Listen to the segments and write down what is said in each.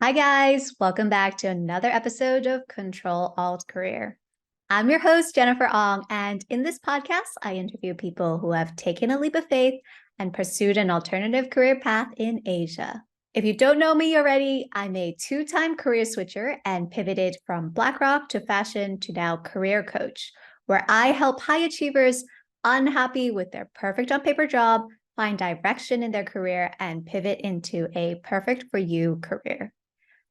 Hi, guys. Welcome back to another episode of Control Alt Career. I'm your host, Jennifer Ong, and in this podcast, I interview people who have taken a leap of faith and pursued an alternative career path in Asia. If you don't know me already, I'm a two-time career switcher and pivoted from BlackRock to fashion to now career coach, where I help high achievers unhappy with their perfect on paper job find direction in their career and pivot into a perfect for you career.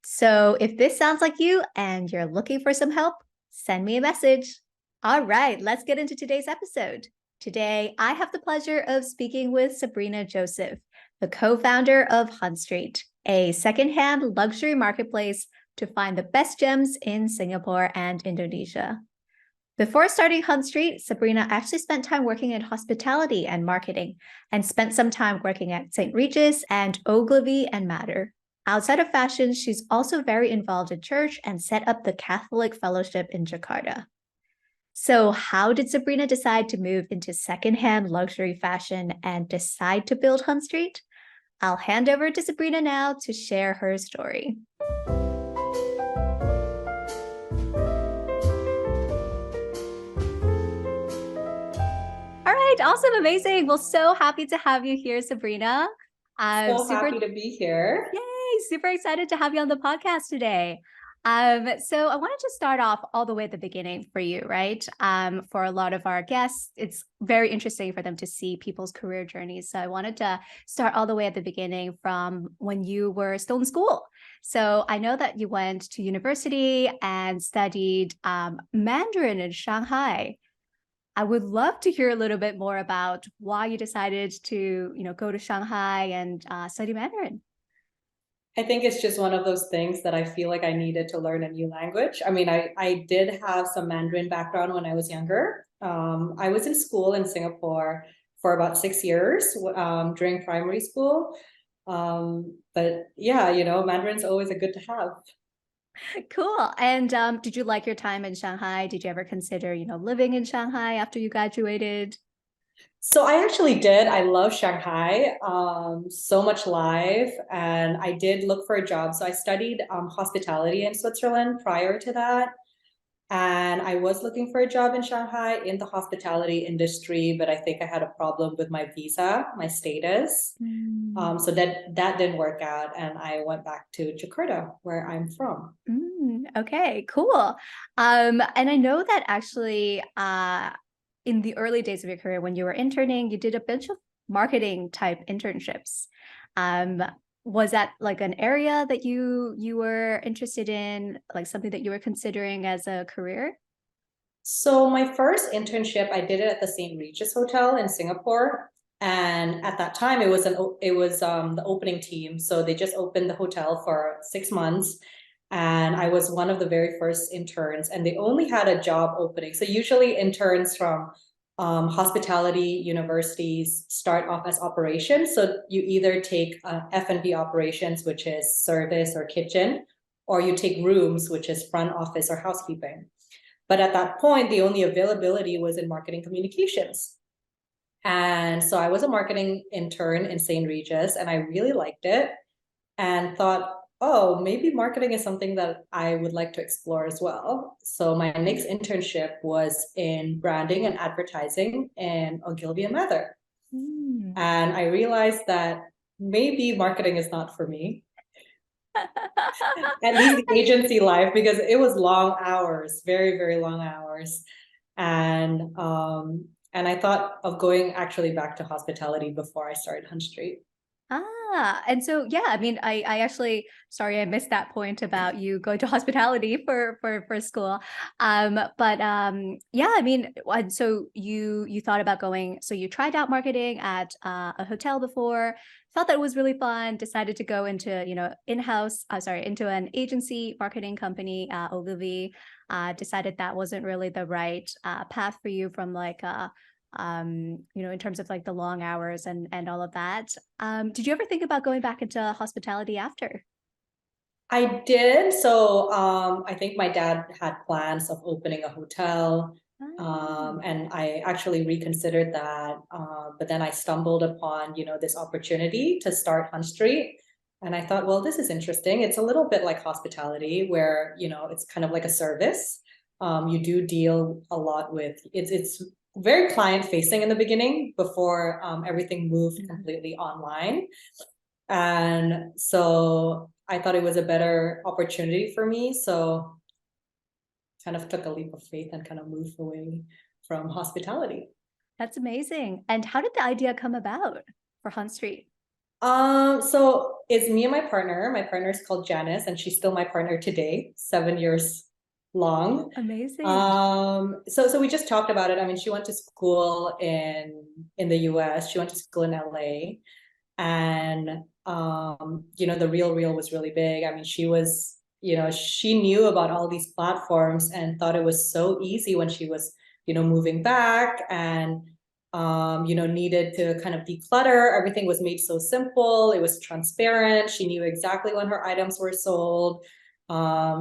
So if this sounds like you and you're looking for some help, send me a message. All right, let's get into today's episode. Today, I have the pleasure of speaking with Sabrina Jospeh, the co-founder of HuntStreet, a secondhand luxury marketplace to find the best gems in Singapore and Indonesia. Before starting HuntStreet, Sabrina actually spent time working in hospitality and marketing and spent some time working at St. Regis and Oglivy and Matter. Outside of fashion, she's also very involved in church and set up the Catholic Fellowship in Jakarta. So how did Sabrina decide to move into secondhand luxury fashion and decide to build HuntStreet? I'll hand over to Sabrina now to share her story. All right, awesome, amazing. Well, so happy to have you here, Sabrina. I'm So happy to be here. Yay, super excited to have you on the podcast today. So I wanted to start off all the way at the beginning for you, right? For a lot of our guests, it's very interesting for them to see people's career journeys. So I wanted to start all the way at the beginning from when you were still in school. So I know that you went to university and studied Mandarin in Shanghai. I would love to hear a little bit more about why you decided to, go to Shanghai and study Mandarin. I think it's just one of those things that I feel like I needed to learn a new language. I mean, I did have some Mandarin background when I was younger. I was in school in Singapore for about 6 years during primary school. But yeah, Mandarin's always a good to have. Cool. And did you like your time in Shanghai? Did you ever consider, living in Shanghai after you graduated? So I actually did. I love Shanghai, so much life, and I did look for a job. So I studied hospitality in Switzerland prior to that. And I was looking for a job in Shanghai in the hospitality industry, but I think I had a problem with my visa, my status. So that didn't work out, and I went back to Jakarta, where I'm from. Okay, cool. And I know that actually in the early days of your career, when you were interning, you did a bunch of marketing type internships. Um, was that like an area that you were interested in, like something that you were considering as a career? So my first internship, I did it at the St. Regis Hotel in Singapore. And at that time, it was the opening team. So they just opened the hotel for 6 months. And I was one of the very first interns, and they only had a job opening. So usually interns from hospitality universities start off as operations. So you either take F&B operations, which is service or kitchen, or you take rooms, which is front office or housekeeping. But at that point, the only availability was in marketing communications. And so I was a marketing intern in St. Regis, and I really liked it and thought, oh, maybe marketing is something that I would like to explore as well. So my next internship was in branding and advertising in Ogilvy and Mather. And I realized that maybe marketing is not for me. At least the agency life, because it was long hours, very, very long hours. And I thought of going actually back to hospitality before I started HuntStreet. And so, yeah, I mean, I actually, sorry, I missed that point about you going to hospitality for school. Yeah, I mean, so you thought about going, so you tried out marketing at a hotel before, thought that it was really fun, decided to go into, into an agency marketing company, Oglivy, decided that wasn't really the right path for you from like in terms of like the long hours and all of that. Did you ever think about going back into hospitality after? I did. So I think my dad had plans of opening a hotel. And I actually reconsidered that. But then I stumbled upon, this opportunity to start HuntStreet. And I thought, well, this is interesting. It's a little bit like hospitality where, it's kind of like a service. You do deal a lot with it's very client facing in the beginning before everything moved completely online. And so I thought it was a better opportunity for me. So kind of took a leap of faith and kind of moved away from hospitality. That's amazing. And how did the idea come about for HuntStreet? So it's me and my partner. My partner is called Janice, and she's still my partner today, 7 years long. Amazing. So we just talked about it. I mean, she went to school in the US. She went to school in LA, and the Real was really big. I mean, she knew about all these platforms and thought it was so easy when she was moving back and needed to kind of declutter. Everything was made so simple. It was transparent. She knew exactly when her items were sold.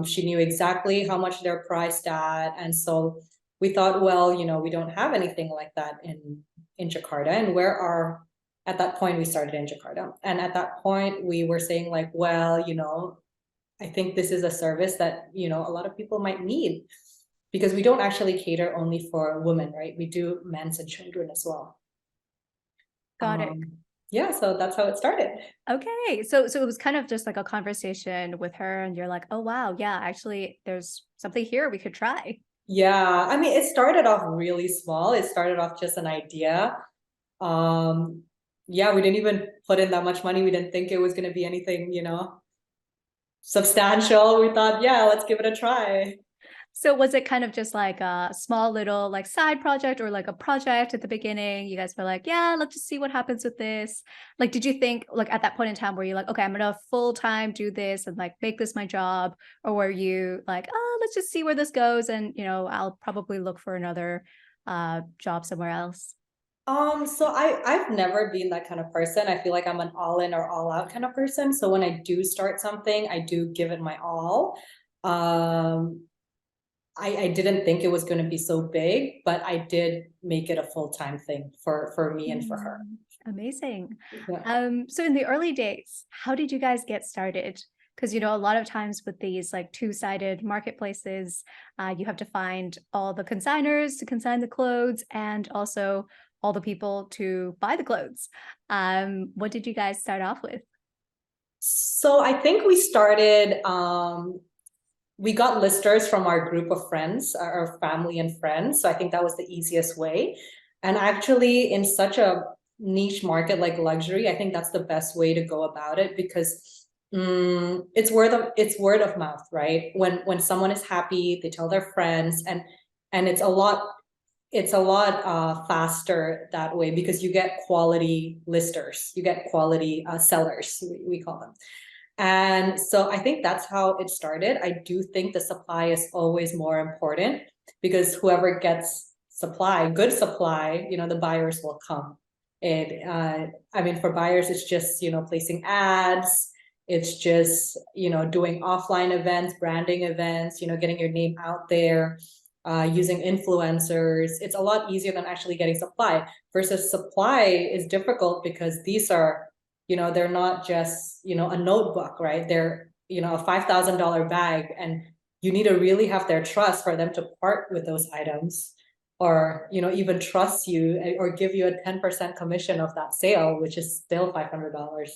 She knew exactly how much they're priced at. And so we thought, well, we don't have anything like that in Jakarta. And at that point, we started in Jakarta. And at that point, we were saying like, well, I think this is a service that, a lot of people might need, because we don't actually cater only for women, right? We do men's and children as well. Got it. Yeah, so that's how it started. Okay. So it was kind of just like a conversation with her and you're like, oh wow, yeah, actually there's something here we could try. Yeah, I mean, it started off really small. It started off just an idea. Yeah, we didn't even put in that much money. We didn't think it was going to be anything, substantial. We thought, yeah, let's give it a try. So was it kind of just like a small little like side project or like a project at the beginning? You guys were like, yeah, let's just see what happens with this. Like, did you think like at that point in time were you like, okay, I'm gonna full time do this and like make this my job? Or were you like, oh, let's just see where this goes and I'll probably look for another job somewhere else? So I've never been that kind of person. I feel like I'm an all in or all out kind of person. So when I do start something, I do give it my all. Um, I didn't think it was going to be so big, but I did make it a full-time thing for me and for her. Amazing. Yeah. So in the early days, how did you guys get started? Because a lot of times with these like two-sided marketplaces, you have to find all the consigners to consign the clothes and also all the people to buy the clothes. What did you guys start off with? So I think we got listers from our group of friends, our family and friends. So I think that was the easiest way. And actually, in such a niche market like luxury, I think that's the best way to go about it, because it's word of mouth, right? When someone is happy, they tell their friends, and it's a lot faster that way, because you get quality listers, you get quality sellers, we call them. And so I think that's how it started. I do think the supply is always more important, because whoever gets good supply, the buyers will come. And I mean, for buyers, it's just, placing ads. It's just, doing offline events, branding events, getting your name out there, using influencers. It's a lot easier than actually getting supply. Versus supply is difficult, because these are, they're not just, a notebook, right? They're, a $5,000 bag, and you need to really have their trust for them to part with those items, or, even trust you or give you a 10% commission of that sale, which is still $500.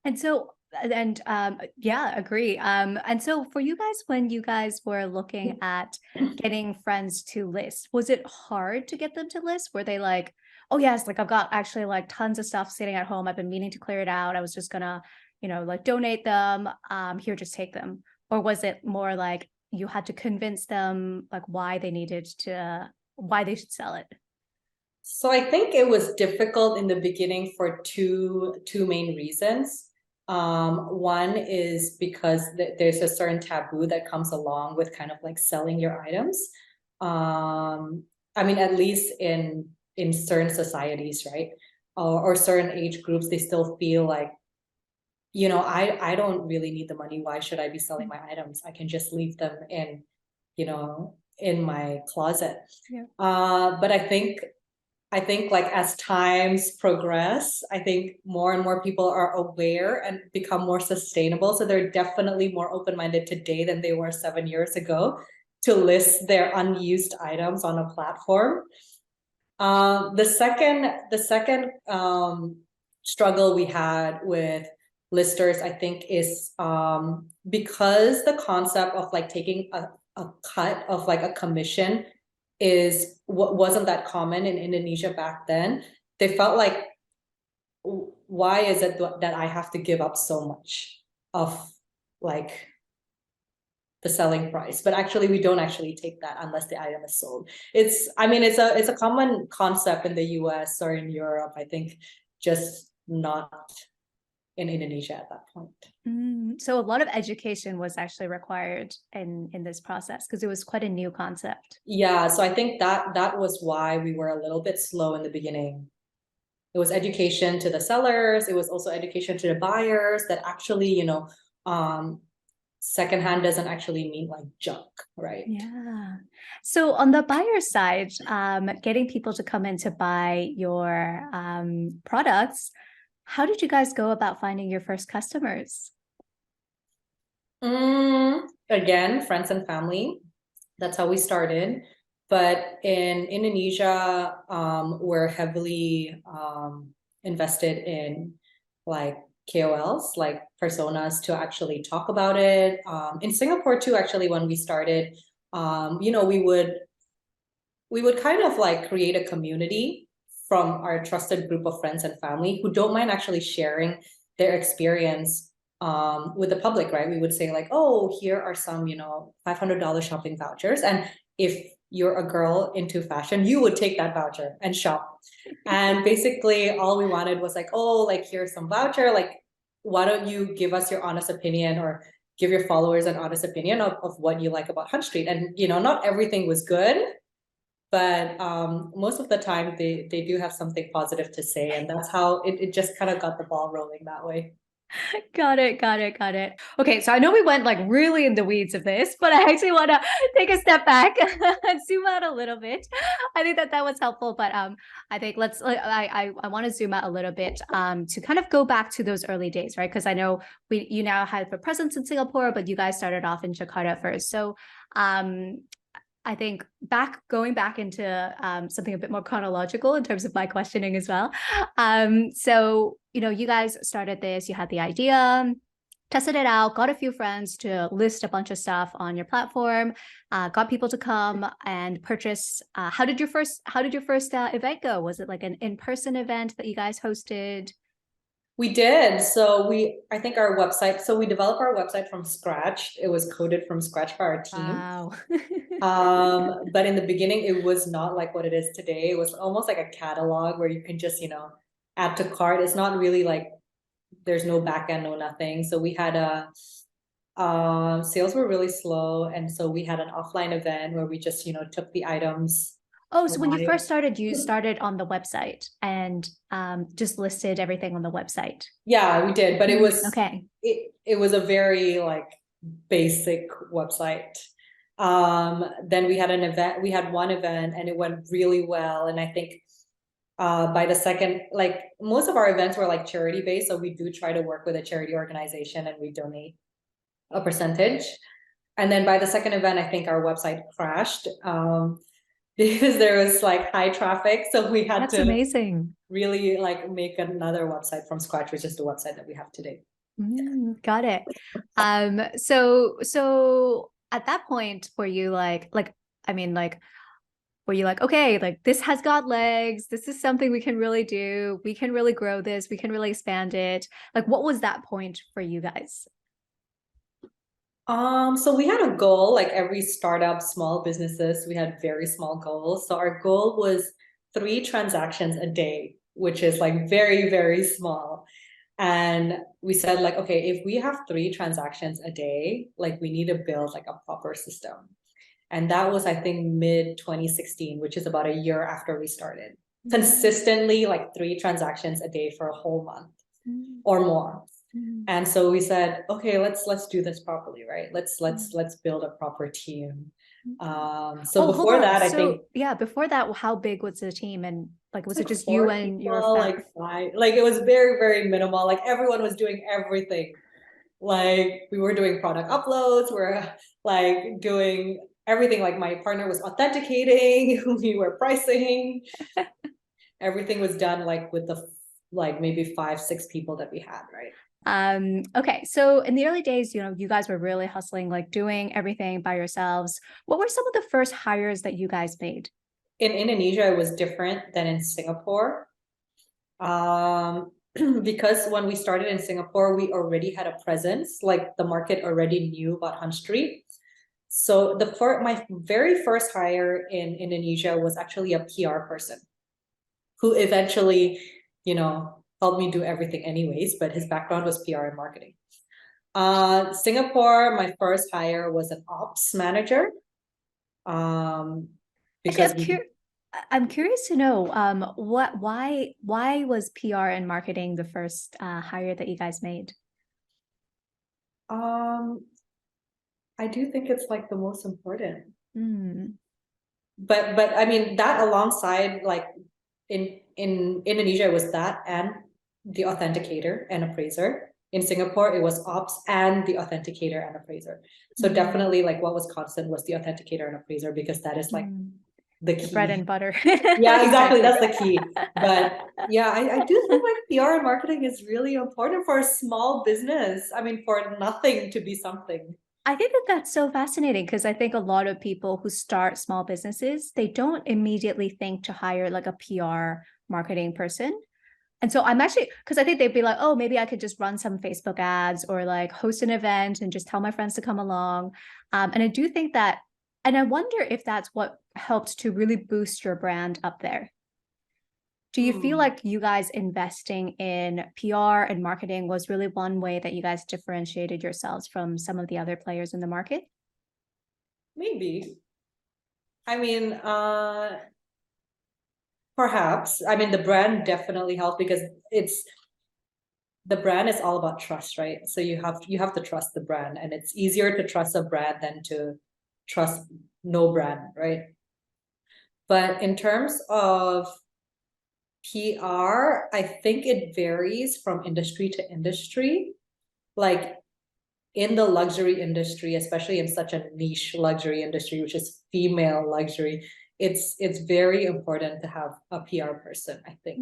And so, yeah, agree. And so for you guys, when you guys were looking at getting friends to list, was it hard to get them to list? Were they like, oh yes, like I've got actually like tons of stuff sitting at home. I've been meaning to clear it out. I was just gonna, like donate them. Here, just take them. Or was it more like you had to convince them like why they should sell it? So I think it was difficult in the beginning for two main reasons. One is because there's a certain taboo that comes along with kind of like selling your items. I mean, at least in certain societies, right? Or certain age groups, they still feel like, I don't really need the money. Why should I be selling my items? I can just leave them in my closet. Yeah. But I think I think like as times progress, I think more and more people are aware and become more sustainable. So they're definitely more open-minded today than they were 7 years ago to list their unused items on a platform. The second struggle we had with listers, I think, is because the concept of like taking a cut of like a commission is what wasn't that common in Indonesia back then. They felt like, why is it that I have to give up so much of like the selling price? But actually, we don't actually take that unless the item is sold. I mean, it's a common concept in the US or in Europe, I think, just not in Indonesia at that point. So a lot of education was actually required in this process because it was quite a new concept. Yeah, so I think that was why we were a little bit slow in the beginning. It was education to the sellers. It was also education to the buyers that actually, secondhand doesn't actually mean like junk, right? Yeah. So on the buyer side, getting people to come in to buy your products, how did you guys go about finding your first customers? Again, friends and family. That's how we started. But in Indonesia, we're heavily invested in like KOLs, like personas to actually talk about it. In Singapore too, actually, when we started, we would kind of like create a community from our trusted group of friends and family who don't mind actually sharing their experience with the public, right? We would say like, oh, here are some, $500 shopping vouchers. And if you're a girl into fashion, you would take that voucher and shop. And basically all we wanted was like, oh, like here's some voucher. Like, why don't you give us your honest opinion or give your followers an honest opinion of what you like about HuntStreet? And, not everything was good, but most of the time they do have something positive to say, and that's how it just kind of got the ball rolling that way. Got it. Okay, so I know we went like really in the weeds of this, but I actually want to take a step back and zoom out a little bit. I think that was helpful, but I think I want to zoom out a little bit to kind of go back to those early days, right? Because I know you now have a presence in Singapore, but you guys started off in Jakarta first. So I think going back into something a bit more chronological in terms of my questioning as well. So, you guys started this, you had the idea, tested it out, got a few friends to list a bunch of stuff on your platform, got people to come and purchase. How did your first event go? Was it like an in-person event that you guys hosted? We did. I think our website, so we developed our website from scratch. It was coded from scratch by our team. Wow. But in the beginning, it was not like what it is today. It was almost like a catalog where you can just, add to cart. It's not really like there's no backend, no nothing. So we had sales were really slow. And so we had an offline event where we just, took the items. Oh, so when you first started, you started on the website and just listed everything on the website. Yeah, we did, but it was okay. It was a very like basic website. Then we had an event. We had one event, and it went really well. And I think by the second, like most of our events were like charity based, so we do try to work with a charity organization, and we donate a percentage. And then by the second event, I think our website crashed. Because there was like high traffic. So we had to amazing. Really like make another website from scratch, which is the website that we have today. Got it. So at that point, were you were you like, okay, like this has got legs, this is something we can really do, we can really grow this, we can really expand it? Like, what was that point for you guys? So we had a goal, like every startup, small businesses, we had very small goals. So our goal was 3 transactions a day, which is like very, very small. And we said like, okay, if we have 3 transactions a day, like we need to build like a proper system. And that was, I think, mid 2016, which is about a year after we started. Consistently like 3 transactions a day for a whole month or more. And so we said, okay, let's do this properly, right? Let's build a proper team. So Oh, hold before on. that, I So think yeah, before that, how big was the team? And like, was it's it like just you four and your people, family? like five, like it was very, very minimal. Like everyone was doing everything. Like we were doing product uploads, we're like doing everything. Like my partner was authenticating, we were pricing, everything was done like with the like maybe 5, 6 people that we had, right? Okay, so in the early days, you guys were really hustling, like doing everything by yourselves. What were some of the first hires that you guys made? In Indonesia, it was different than in Singapore. Because when we started in Singapore, we already had a presence, like the market already knew about HuntStreet. So my very first hire in Indonesia was actually a PR person who eventually, helped me do everything anyways, but his background was PR and marketing. Singapore, my first hire was an ops manager. Actually, Because we I'm curious to know, why was PR and marketing the first hire that you guys made? um I do think it's like the most important. Hmm. But I mean that alongside like in Indonesia it was that and the authenticator and appraiser. In Singapore it was ops and the authenticator and appraiser. So definitely like what was constant was the authenticator and appraiser because that is like the The bread and key. butter. Yeah, exactly. Exactly. That's the key. But yeah, I do think like PR and marketing is really important for a small business. I mean, for nothing to be something. I think that that's so fascinating because I think a lot of people who start small businesses, they don't immediately think to hire like a PR marketing person. And so I'm actually, because I think they'd be like, oh, maybe I could just run some Facebook ads or like host an event and just tell my friends to come along. And I do think that, and I wonder if that's what helped to really boost your brand up there. Do you feel Hmm. like you guys investing in PR and marketing was really one way that you guys differentiated yourselves from some of the other players in the market? Maybe. I mean, perhaps. I mean, the brand definitely helps because it's the brand is all about trust, right? So you have to trust the brand, and it's easier to trust a brand than to trust no brand, right? But in terms of PR, I think it varies from industry to industry. Like in the luxury industry, especially in such a niche luxury industry, which is female luxury, it's very important to have a PR person, I think.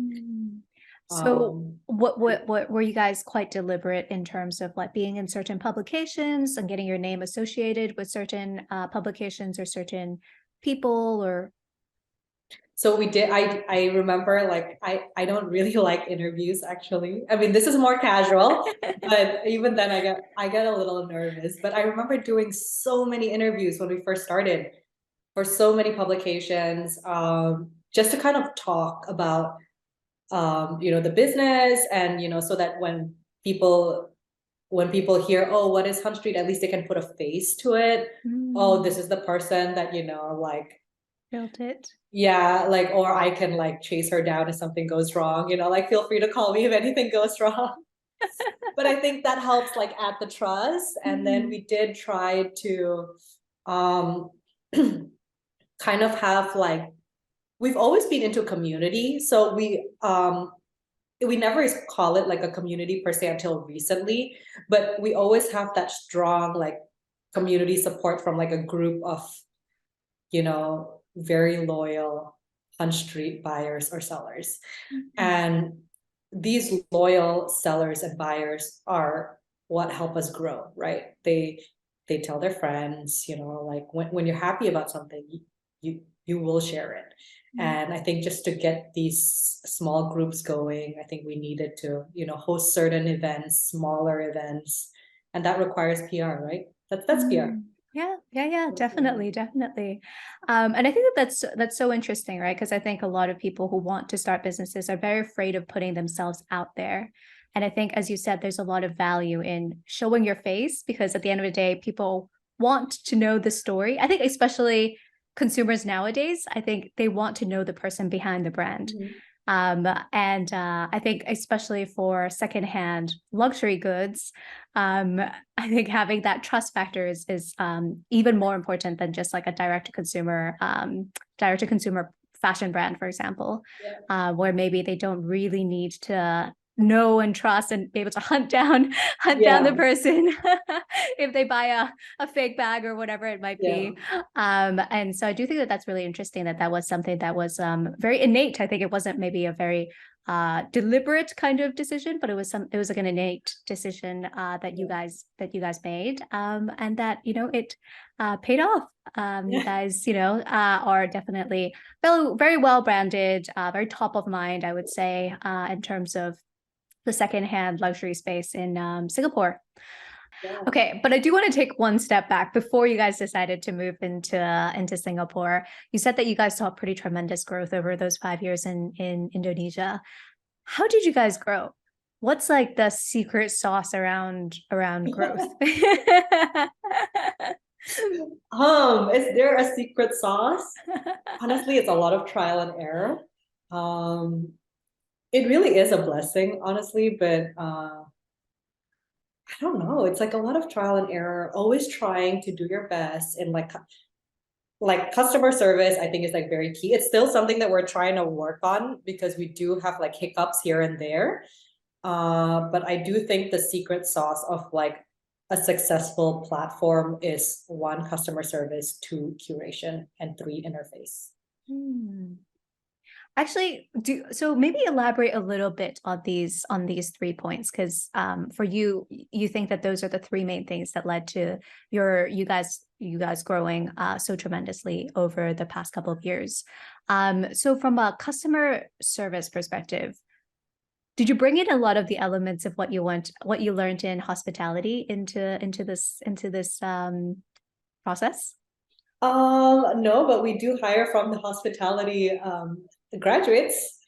So Um, what were you guys quite deliberate in terms of like being in certain publications and getting your name associated with certain publications or certain people or so we did, I remember like I don't really like interviews actually. I mean, this is more casual, but even then I get a little nervous. But I remember doing so many interviews when we first started for so many publications, just to kind of talk about the business and so that when people hear, oh, what is HuntStreet, at least they can put a face to it. Oh, this is the person that like built it? yeah, like, or I can like chase her down if something goes wrong, like feel free to call me if anything goes wrong. But I think that helps like add the trust. And then we did try to um kind of have like we've always been into community. So we never call it like a community per se until recently, but we always have that strong like community support from like a group of very loyal HuntStreet buyers or sellers. And these loyal sellers and buyers are what help us grow, right? They tell their friends, like when you're happy about something, you will share it. And I think just to get these small groups going, I think we needed to, host certain events, smaller events, and that requires PR, right? That's PR. Yeah, definitely. And I think that's so interesting, right? Because I think a lot of people who want to start businesses are very afraid of putting themselves out there. And I think, as you said, there's a lot of value in showing your face because at the end of the day, people want to know the story. I think especially consumers nowadays, I think they want to know the person behind the brand. I think especially for secondhand luxury goods, I think having that trust factor is even more important than just like a direct to consumer fashion brand, for example, where maybe they don't really need to know and trust and be able to hunt down the person if they buy a fake bag or whatever it might be. And so I do think that that's really interesting, that was something that was very innate. I think it wasn't maybe a very deliberate kind of decision, but it was like an innate decision that you guys made, and that it paid off. You guys are definitely very well branded, very top of mind, I would say, in terms of the secondhand luxury space in Singapore. Okay, but I do want to take one step back before you guys decided to move into Singapore. You said that you guys saw pretty tremendous growth over those 5 years in Indonesia. How did you guys grow? What's like the secret sauce around growth? Is there a secret sauce? Honestly, it's a lot of trial and error. It really is a blessing, honestly, but I don't know. It's like a lot of trial and error, always trying to do your best, and like customer service, I think, is like very key. It's still something that we're trying to work on because we do have like hiccups here and there. But I do think the secret sauce of like a successful platform is 1, customer service, 2, curation, and 3, interface. Actually, so maybe elaborate a little bit on these 3 points, because for you think that those are the 3 main things that led to you guys growing so tremendously over the past couple of years. So from a customer service perspective, did you bring in a lot of the elements of what you learned in hospitality into this process? No, but we do hire from the hospitality graduates.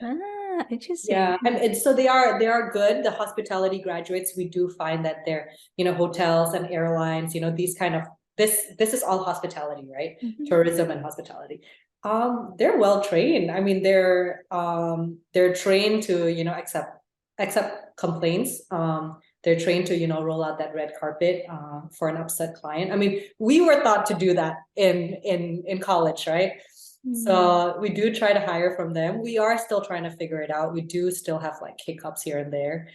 Interesting. Yeah, and so they are good. The hospitality graduates, we do find that they're, hotels and airlines, these kind of, this is all hospitality, right? Tourism and hospitality. They're well trained. I mean, they're trained to, accept complaints. They're trained to, roll out that red carpet for an upset client. I mean, we were taught to do that in college, right? So we do try to hire from them. We are still trying to figure it out. We do still have like hiccups here and there.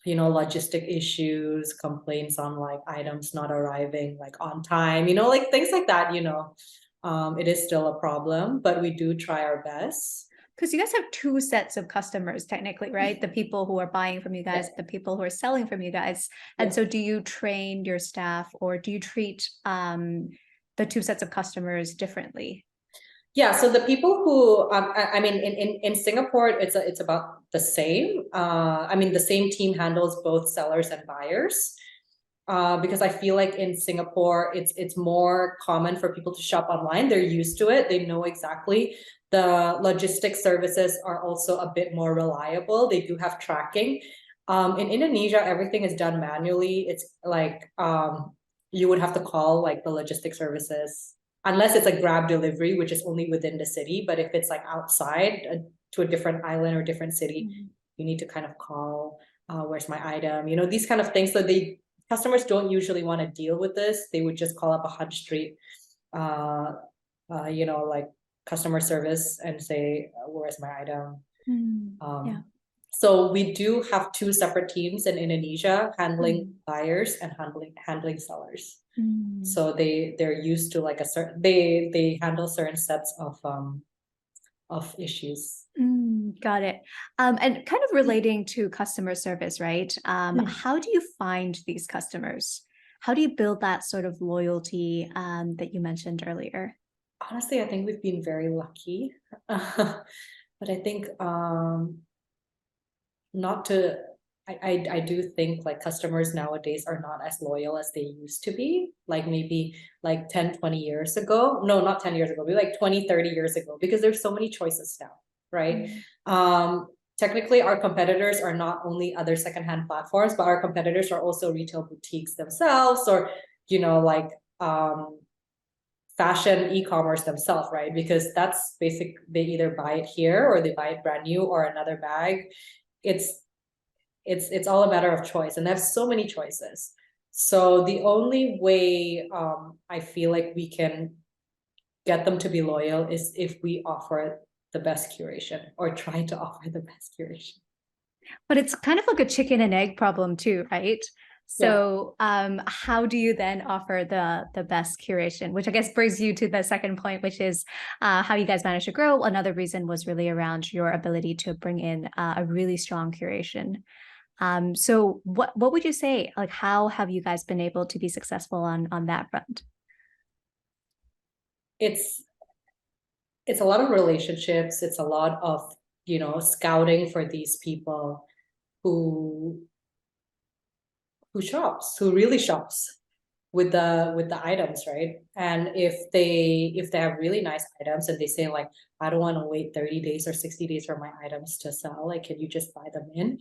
Logistic issues, complaints on like items not arriving like on time, like things like that, it is still a problem, but we do try our best. Because you guys have 2 sets of customers technically, right? The people who are buying from you guys, the people who are selling from you guys. And so do you train your staff, or do you treat the 2 sets of customers differently? Yeah, so the people who, I mean, in Singapore, it's about the same. I mean, the same team handles both sellers and buyers. Because I feel like in Singapore, it's more common for people to shop online. They're used to it. They know exactly. The logistics services are also a bit more reliable. They do have tracking. In Indonesia, everything is done manually. It's like you would have to call like the logistics services, unless it's a Grab delivery, which is only within the city. But if it's like outside to a different island or different city, you need to kind of call, where's my item? These kind of things. So customers don't usually want to deal with this. They would just call up a HuntStreet, like customer service and say, where's my item? So we do have 2 separate teams in Indonesia, handling buyers and handling sellers. So they're used to like they handle certain sets of issues. Got it. And kind of relating to customer service, right? How do you find these customers? How do you build that sort of loyalty that you mentioned earlier? Honestly, I think we've been very lucky. But I think I do think like customers nowadays are not as loyal as they used to be, like maybe like 10-20 years ago. No, not 10 years ago, maybe like 20-30 years ago, because there's so many choices now, right? Technically, our competitors are not only other secondhand platforms, but our competitors are also retail boutiques themselves, or like fashion e-commerce themselves, right? Because that's basic. They either buy it here or they buy it brand new or another bag. It's all a matter of choice, and they have so many choices. So the only way I feel like we can get them to be loyal is if we offer the best curation or try to offer the best curation. But it's kind of like a chicken and egg problem too, right? Yeah. So how do you then offer the best curation, which I guess brings you to the second point, which is how you guys managed to grow. Another reason was really around your ability to bring in a really strong curation. So what would you say? Like, how have you guys been able to be successful on that front? It's a lot of relationships. It's a lot of, scouting for these people who who really shops with the items, right? And if they have really nice items and they say like, I don't want to wait 30 days or 60 days for my items to sell, like, can you just buy them in?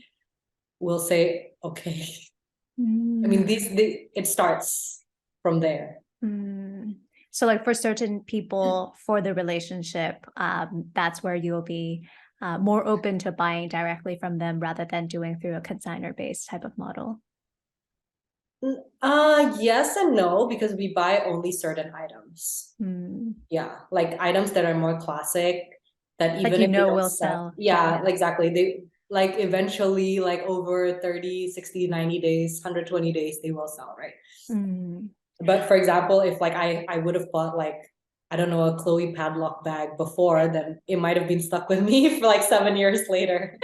We'll say, okay. I mean, it starts from there. So like for certain people, for the relationship, that's where you'll be more open to buying directly from them rather than doing through a consignor based type of model. Yes and no, because we buy only certain items. Yeah, like items that are more classic, that even if they don't will sell. sell. Yeah, exactly. They like eventually, like over 30, 60, 90 days, 120 days, they will sell, right? But for example, if like I would have bought like, I don't know, a Chloe padlock bag before, then it might have been stuck with me for like 7 years later.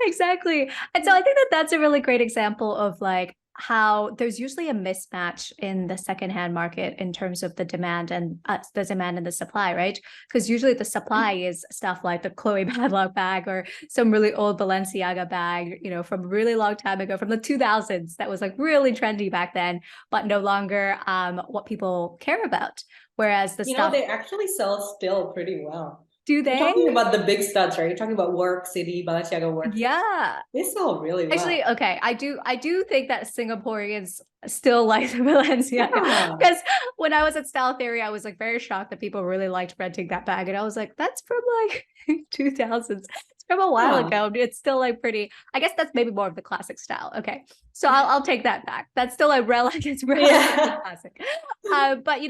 Exactly. And so I think that that's a really great example of like how there's usually a mismatch in the secondhand market in terms of the demand and the supply, right? Because usually the supply is stuff like the Chloe padlock bag or some really old Balenciaga bag, from a really long time ago, from the 2000s, that was like really trendy back then, but no longer what people care about. Whereas the stuff, they actually sell still pretty well. do You're they? talking about the big studs, right? You're talking about Work City, Balenciaga Work. Yeah. They sell really well. Actually, okay, I do think that Singaporeans still like the Balenciaga because when I was at Style Theory, I was like very shocked that people really liked renting that bag, and I was like, that's from like 2000s. It's from a while ago. It's still like pretty. I guess that's maybe more of the classic style. Okay, so I'll take that back. That's still like it's relatively classic. But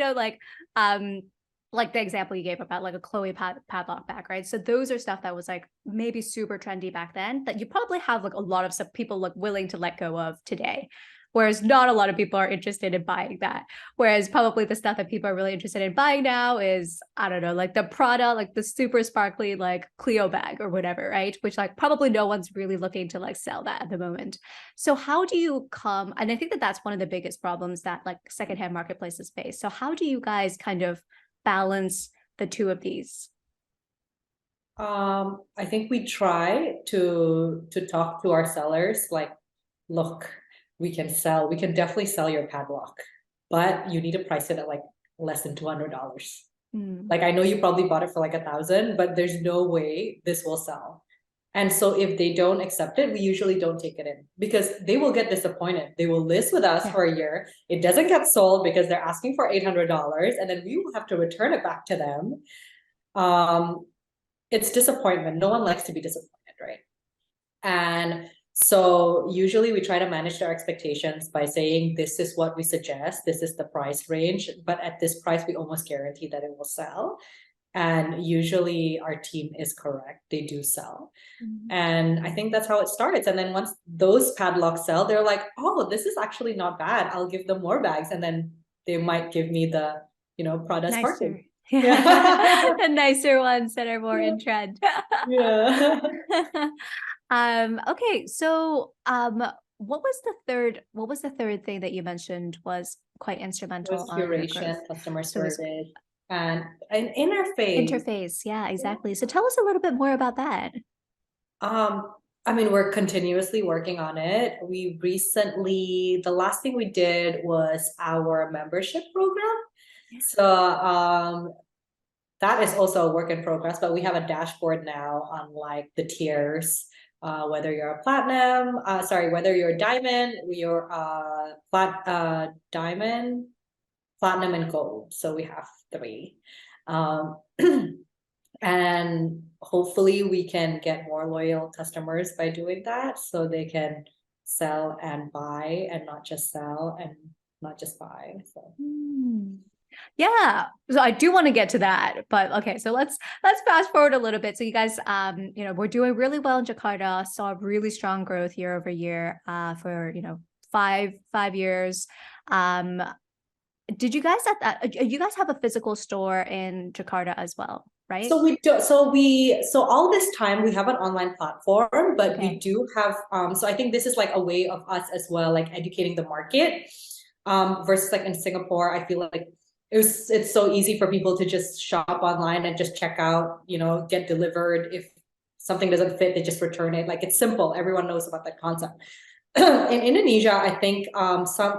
like the example you gave about like a Chloe padlock bag, right? So those are stuff that was like maybe super trendy back then that you probably have like a lot of people like willing to let go of today. Whereas not a lot of people are interested in buying that. Whereas probably the stuff that people are really interested in buying now is, I don't know, like the Prada, like the super sparkly, like Clio bag or whatever, right? Which like probably no one's really looking to like sell that at the moment. So how do you come, and I think that that's one of the biggest problems that like secondhand marketplaces face. So how do you guys kind of balance the two of these? I think we try to talk to our sellers like, look, we can definitely sell your padlock, but you need to price it at like less than $200. Like, I know you probably bought it for like 1,000, but there's no way this will sell. And so if they don't accept it, we usually don't take it in because they will get disappointed. They will list with us for a year. It doesn't get sold because they're asking for $800, and then we will have to return it back to them. It's disappointment. No one likes to be disappointed, right? And so usually we try to manage their expectations by saying, this is what we suggest, this is the price range, but at this price, we almost guarantee that it will sell. And usually our team is correct. They do sell. And I think that's how it starts. And then once those padlocks sell, they're like, oh, this is actually not bad. I'll give them more bags. And then they might give me the, Prada sparkling. Yeah. The nicer ones that are more in trend. Yeah. Okay. So what was the third thing that you mentioned was quite instrumental on your growth? Customer service, and an interface. Interface, yeah, exactly. So tell us a little bit more about that. I mean, we're continuously working on it. The last thing we did was our membership program. So that is also a work in progress, but we have a dashboard now on like the tiers, whether you're a platinum, whether you're a diamond, diamond, platinum and gold. So we have 3. And hopefully we can get more loyal customers by doing that, so they can sell and buy and not just sell and not just buy. So Yeah, so I do want to get to that, but okay, so let's fast forward a little bit. So you guys, we're doing really well in Jakarta, saw really strong growth year over year, for 5 years. Did you guys you guys have a physical store in Jakarta as well, right? So we do, so all this time we have an online platform, but we do have, so I think this is like a way of us as well, like educating the market, versus like in Singapore, I feel like it's so easy for people to just shop online and just check out, get delivered. If something doesn't fit, they just return it. Like, it's simple. Everyone knows about that concept. In Indonesia, I think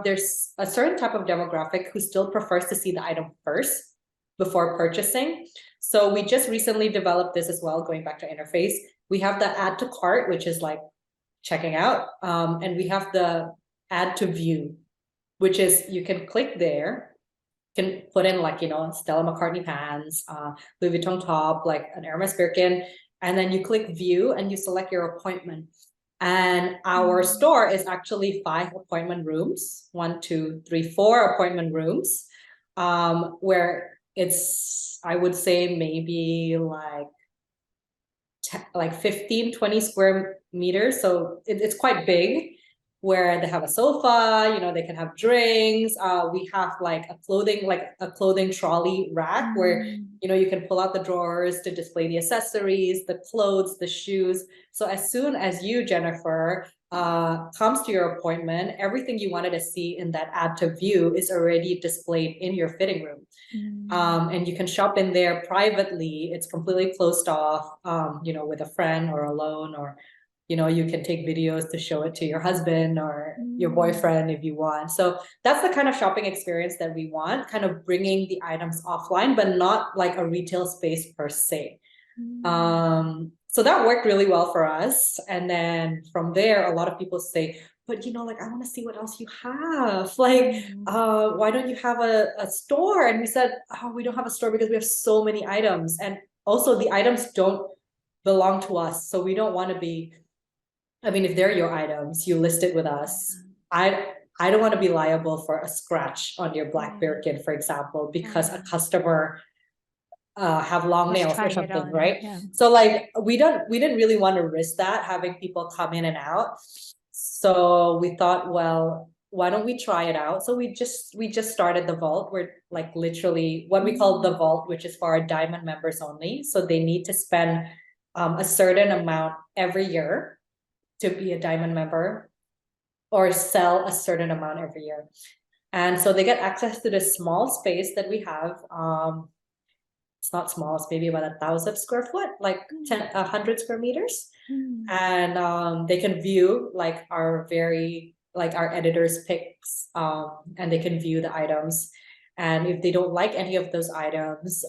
there's a certain type of demographic who still prefers to see the item first before purchasing. So we just recently developed this as well, going back to interface. We have the add to cart, which is like checking out. And we have the add to view, which is you can click there, can put in like, Stella McCartney pants, Louis Vuitton top, like an Hermes Birkin, and then you click view and you select your appointment. And our store is actually 5 appointment rooms, 1, 2, 3, 4 appointment rooms, where it's, I would say maybe like 15, 20 square meters. So it's quite big, where they have a sofa, they can have drinks. We have like a clothing trolley rack where, you can pull out the drawers to display the accessories, the clothes, the shoes. So as soon as you, Jennifer, comes to your appointment, everything you wanted to see in that add to view is already displayed in your fitting room. And you can shop in there privately. It's completely closed off, with a friend or alone, or you can take videos to show it to your husband or your boyfriend if you want. So that's the kind of shopping experience that we want, kind of bringing the items offline, but not like a retail space per se. So that worked really well for us. And then from there, a lot of people say, but like, I want to see what else you have. Like, why don't you have a store? And we said, we don't have a store because we have so many items. And also the items don't belong to us. So we don't want to be, if they're your items, you list it with us. I don't want to be liable for a scratch on your black Birkin, for example, because a customer have long nails or something, right? Yeah. So like we didn't really want to risk that, having people come in and out. So we thought, well, why don't we try it out? So we just started the vault. We're like literally what we call the vault, which is for our diamond members only. So they need to spend a certain amount every year to be a diamond member, or sell a certain amount every year. And so they get access to this small space that we have. It's not small, it's maybe about 1,000 square foot, like 100 square meters. And they can view like our editors picks, and they can view the items. And if they don't like any of those items,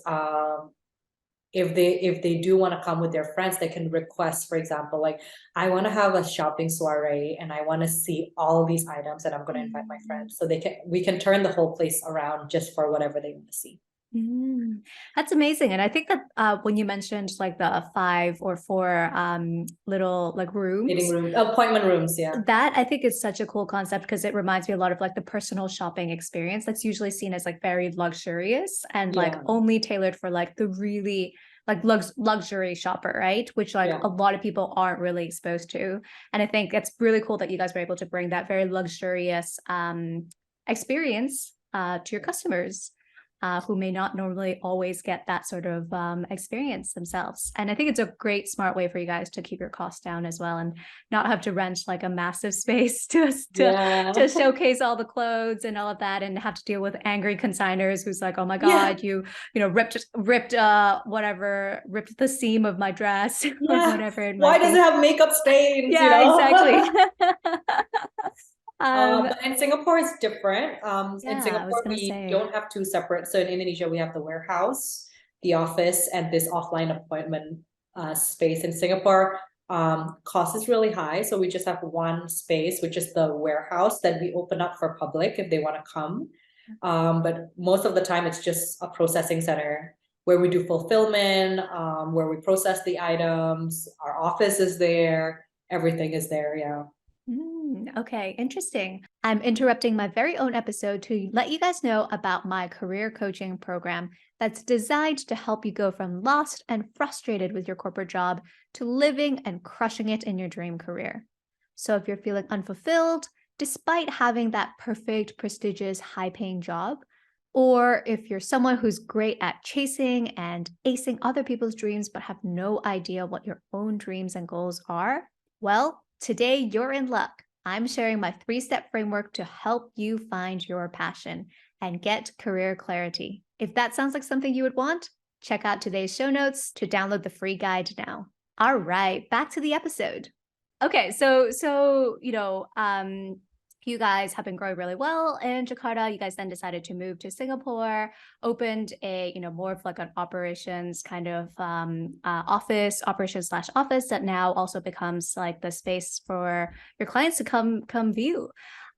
if they do want to come with their friends, they can request, for example, like, I want to have a shopping soiree and I want to see all these items and I'm going to invite my friends. So we can turn the whole place around just for whatever they want to see. That's amazing. And I think that when you mentioned like the 5 or 4 little like rooms, appointment rooms, that I think is such a cool concept, because it reminds me a lot of like the personal shopping experience that's usually seen as like very luxurious and like only tailored for like the really like luxury shopper, right? Which like a lot of people aren't really exposed to. And I think it's really cool that you guys were able to bring that very luxurious experience to your customers, who may not normally always get that sort of experience themselves. And I think it's a great, smart way for you guys to keep your costs down as well, and not have to rent like a massive space to showcase all the clothes and all of that, and have to deal with angry consigners who's like, oh my God, you ripped the seam of my dress, or whatever. Why does it have makeup stains? Exactly. But in Singapore, it's different. In I Singapore, was gonna we say. don't have 2 separate. So in Indonesia, we have the warehouse, the office, and this offline appointment space. In Singapore, cost is really high. So we just have one space, which is the warehouse that we open up for public if they want to come. But most of the time it's just a processing center where we do fulfillment, where we process the items. Our office is there. Everything is there. Yeah. Okay, interesting. I'm interrupting my very own episode to let you guys know about my career coaching program that's designed to help you go from lost and frustrated with your corporate job to living and crushing it in your dream career. So if you're feeling unfulfilled, despite having that perfect, prestigious, high-paying job, or if you're someone who's great at chasing and acing other people's dreams but have no idea what your own dreams and goals are, well, today you're in luck. I'm sharing my 3-step framework to help you find your passion and get career clarity. If that sounds like something you would want, check out today's show notes to download the free guide now. All right, back to the episode. Okay, so you guys have been growing really well in Jakarta. You guys then decided to move to Singapore, opened a more of like an operations kind of operations slash office that now also becomes like the space for your clients to come view.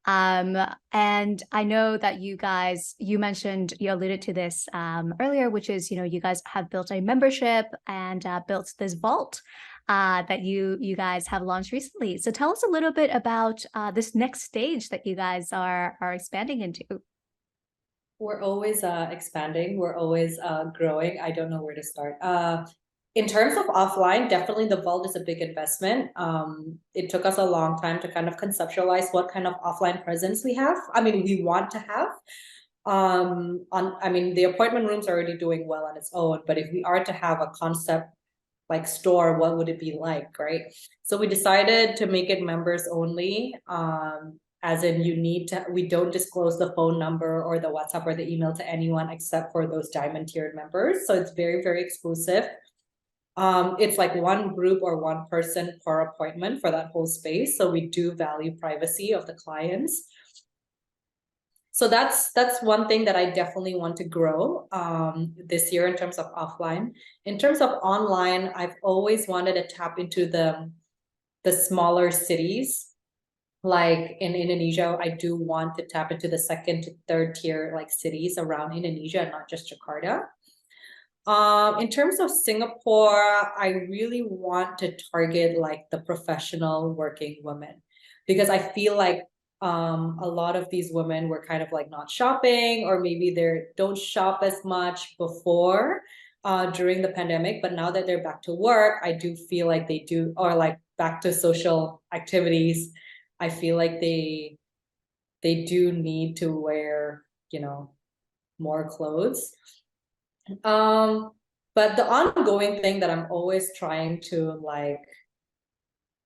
And I know that you alluded to this earlier, which is, you guys have built a membership and built this vault that you guys have launched recently. So tell us a little bit about this next stage that you guys are expanding into. We're always expanding. We're always growing. I don't know where to start. In terms of offline, definitely the vault is a big investment. It took us a long time to kind of conceptualize what kind of offline presence we have. I mean, we want to have. The appointment room's already doing well on its own, but if we are to have a concept like store, what would it be like, right? So we decided to make it members only. As in we don't disclose the phone number or the WhatsApp or the email to anyone except for those diamond tiered members. So it's very, very exclusive. It's like one group or one person per appointment for that whole space. So we do value privacy of the clients. So that's one thing that I definitely want to grow this year in terms of offline. In terms of online, I've always wanted to tap into the smaller cities. Like in Indonesia, I do want to tap into the 2nd to 3rd tier like cities around Indonesia, not just Jakarta. In terms of Singapore, I really want to target like the professional working women, because I feel like a lot of these women were kind of like not shopping, or maybe they don't shop as much before during the pandemic, but now that they're back to work, I do feel like they do, or like back to social activities, I feel like they do need to wear, more clothes. But the ongoing thing that I'm always trying to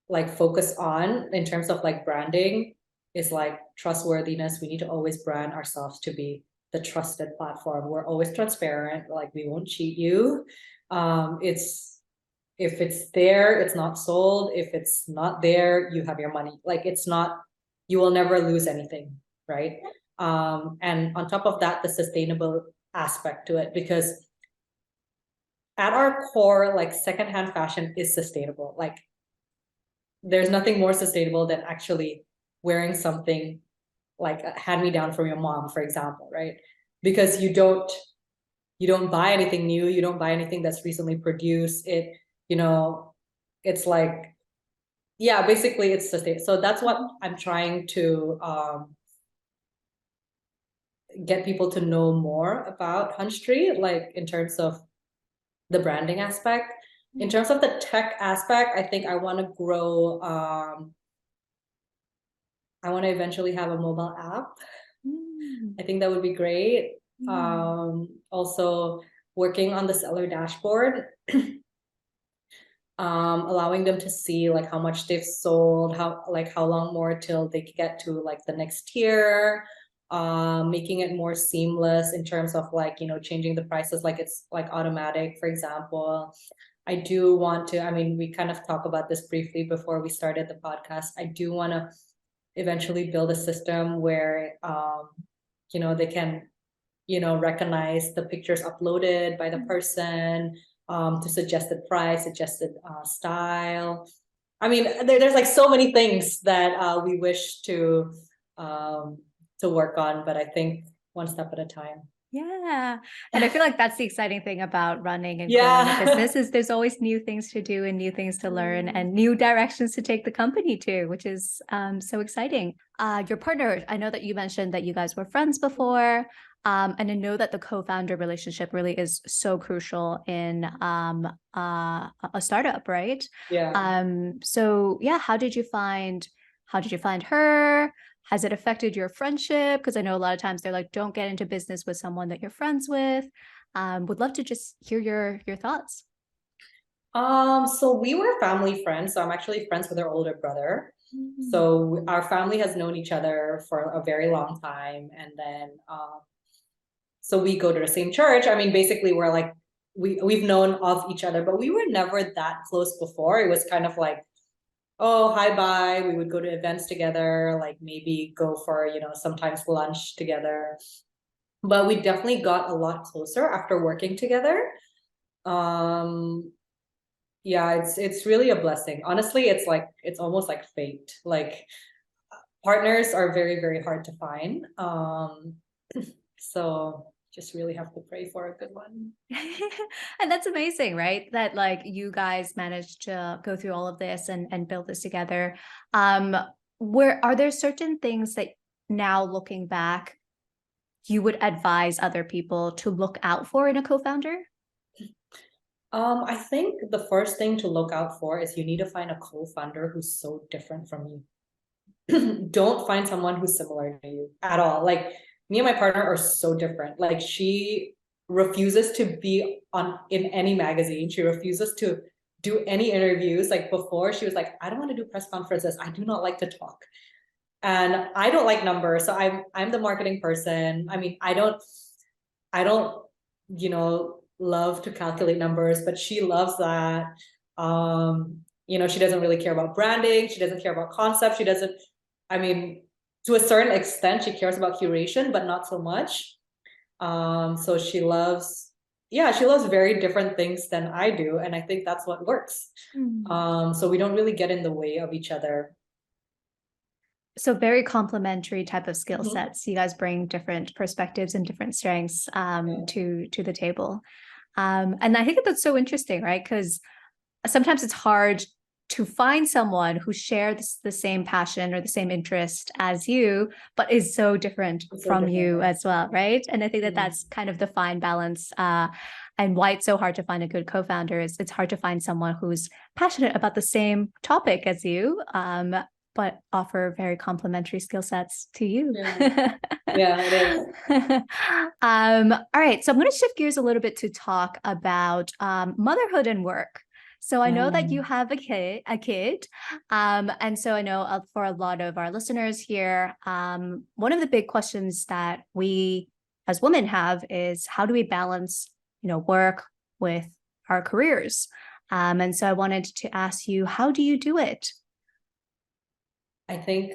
like focus on in terms of like branding is like trustworthiness. We need to always brand ourselves to be the trusted platform. We're always transparent, like we won't cheat you. If it's there, it's not sold. If it's not there, you have your money. Like you will never lose anything, right? And on top of that, the sustainable aspect to it, because at our core, like secondhand fashion is sustainable. Like there's nothing more sustainable than actually wearing something like a hand-me-down from your mom, for example, right? Because you don't buy anything new, you don't buy anything that's recently produced. It's like, yeah, basically it's sustainable. So that's what I'm trying to get people to know more about HuntStreet, like in terms of the branding aspect. In terms of the tech aspect, I think I want to grow. I want to eventually have a mobile app. I think that would be great. Also working on the seller dashboard, allowing them to see like how much they've sold, how long more till they get to like the next tier, making it more seamless in terms of like, changing the prices, like it's like automatic, for example. I do want to, we kind of talked about this briefly before we started the podcast. I do want to eventually build a system where, they can, recognize the pictures uploaded by the person, to suggested price, suggested style. There's like so many things that we wish to work on, but I think one step at a time. Yeah. And I feel like that's the exciting thing about running and growing a Yeah. business is there's always new things to do and new things to learn and new directions to take the company to, which is so exciting. Your partner, I know that you mentioned that you guys were friends before. And I know that the co-founder relationship really is so crucial in a startup, right? Yeah. So yeah, how did you find her? Has it affected your friendship? Because I know a lot of times they're like, don't get into business with someone that you're friends with. Would love to just hear your thoughts. So we were family friends. So I'm actually friends with her older brother. Mm. So our family has known each other for a very long time. And then so we go to the same church. I mean, basically we're like we've known of each other, but we were never that close before. It was kind of like, oh, hi, bye. We would go to events together, like maybe go for, sometimes lunch together. But we definitely got a lot closer after working together. Um, yeah, it's really a blessing. Honestly, it's almost like fate. Like partners are very, very hard to find. So just really have to pray for a good one. And that's amazing, right? That like you guys managed to go through all of this and build this together. Where are there certain things that now looking back, you would advise other people to look out for in a co-founder? I think the first thing to look out for is you need to find a co-founder who's so different from you. Don't find someone who's similar to you at all. Like me and my partner are so different. Like she refuses to be on in any magazine. She refuses to do any interviews. Like before, she was like, I don't want to do press conferences. I do not like to talk. And I don't like numbers. So I'm the marketing person. I mean, I don't, love to calculate numbers, but she loves that. She doesn't really care about branding. She doesn't care about concept. She doesn't, I mean, to a certain extent, she cares about curation, but not so much. So she loves very different things than I do. And I think that's what works. So we don't really get in the way of each other. So very complementary type of skill Mhm. sets. You guys bring different perspectives and different strengths Yeah. to the table. And I think that that's so interesting, right? Because sometimes it's hard to find someone who shares the same passion or the same interest as you, but is so different It's so from different. you as well, right? And I think that Mhm. that's kind of the fine balance. And why it's so hard to find a good co-founder is it's hard to find someone who's passionate about the same topic as you, but offer very complementary skill sets to you. Yeah. Yeah, it is. All right, so I'm going to shift gears a little bit to talk about motherhood and work. So I know that you Mm. have a kid, and so I know for a lot of our listeners here, one of the big questions that we as women have is how do we balance, work with our careers? And so I wanted to ask you, how do you do it? I think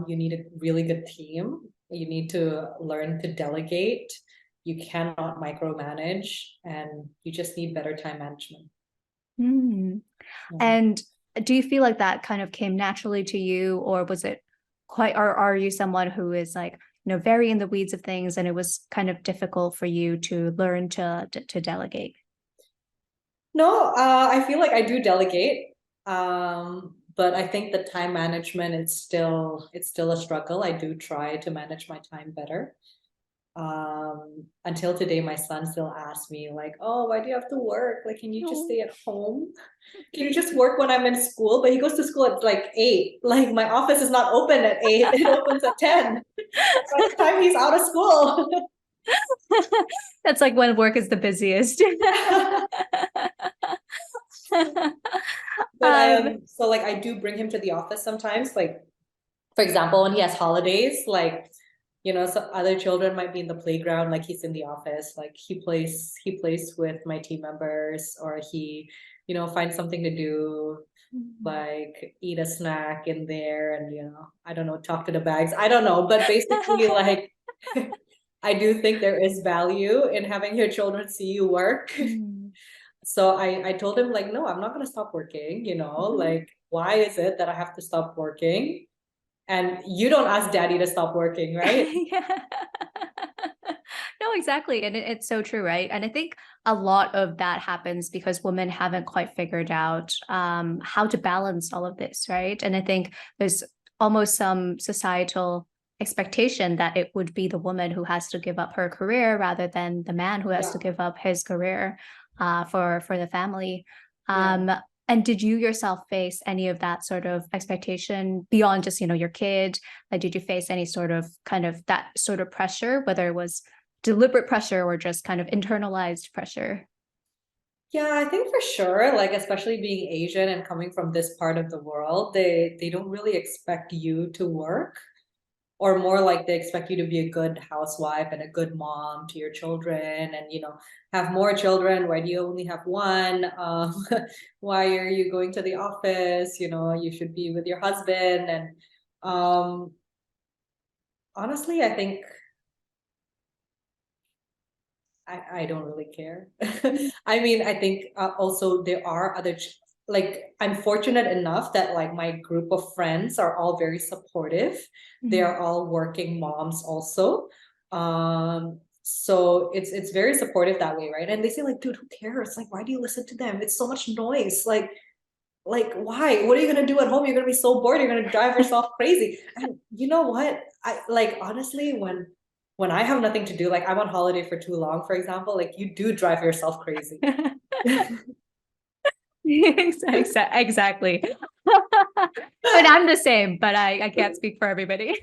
you need a really good team. You need to learn to delegate. You cannot micromanage, and you just need better time management. Mm. Yeah. And do you feel like that kind of came naturally to you, or was it quite, or are you someone who is like, very in the weeds of things and it was kind of difficult for you to learn to delegate? No, I feel like I do delegate, but I think the time management it's still a struggle. I do try to manage my time better. Until today, my son still asks me like, "Oh, why do you have to work? Like, can you just Oh. stay at home? Can you just work when I'm in school?" But he goes to school at like 8. Like my office is not open at 8. It opens at 10. By the time he's out of school. That's like when work is the busiest. But um, so like I do bring him to the office sometimes. Like for example, when he has holidays, like some other children might be in the playground, like he's in the office, like he plays with my team members, or he, finds something to do, like eat a snack in there, and I don't know, talk to the bags. I don't know, but basically, like I do think there is value in having your children see you work. Mm. So I told him like, no, I'm not gonna stop working, like why is it that I have to stop working? And you don't ask daddy to stop working, right? Yeah. No, exactly. And it's so true, right? And I think a lot of that happens because women haven't quite figured out how to balance all of this, right? And I think there's almost some societal expectation that it would be the woman who has to give up her career rather than the man who has to Yeah, give up his career for the family. yeah. Um, and did you yourself face any of that sort of expectation beyond just, your kid? Like, did you face any sort of kind of that sort of pressure, whether it was deliberate pressure or just kind of internalized pressure? Yeah, I think for sure, like especially being Asian and coming from this part of the world, they don't really expect you to work, or more like they expect you to be a good housewife and a good mom to your children, and have more children. Why do you only have one? Why are you going to the office? You should be with your husband. And um honestly, I think I don't really care. I mean, I think also there are other like I'm fortunate enough that like my group of friends are all very supportive. They Mhm. are all working moms also. So it's very supportive that way, right? And they say like, dude, who cares? Like, why do you listen to them? It's so much noise. Like why? What are you gonna do at home? You're gonna be so bored. You're gonna drive yourself crazy. And you know what? I like honestly when I have nothing to do, like I'm on holiday for too long, for example, like you do drive yourself crazy. Exactly. And I'm the same, but I can't speak for everybody.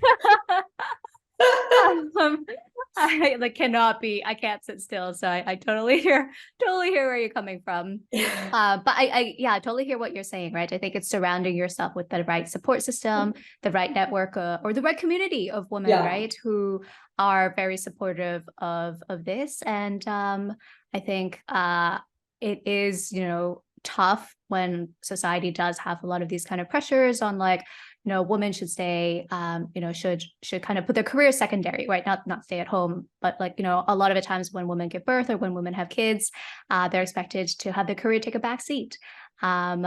um, I like I can't sit still. So I totally hear where you're coming from. But yeah, I totally hear what you're saying, right? I think it's surrounding yourself with the right support system, the right network, or the right community of women, Yeah. right, who are very supportive of this. And I think it is, tough when society does have a lot of these kind of pressures on like, women should stay, should kind of put their career secondary, right? Not stay at home, but like, a lot of the times when women give birth or when women have kids, they're expected to have their career take a back seat. And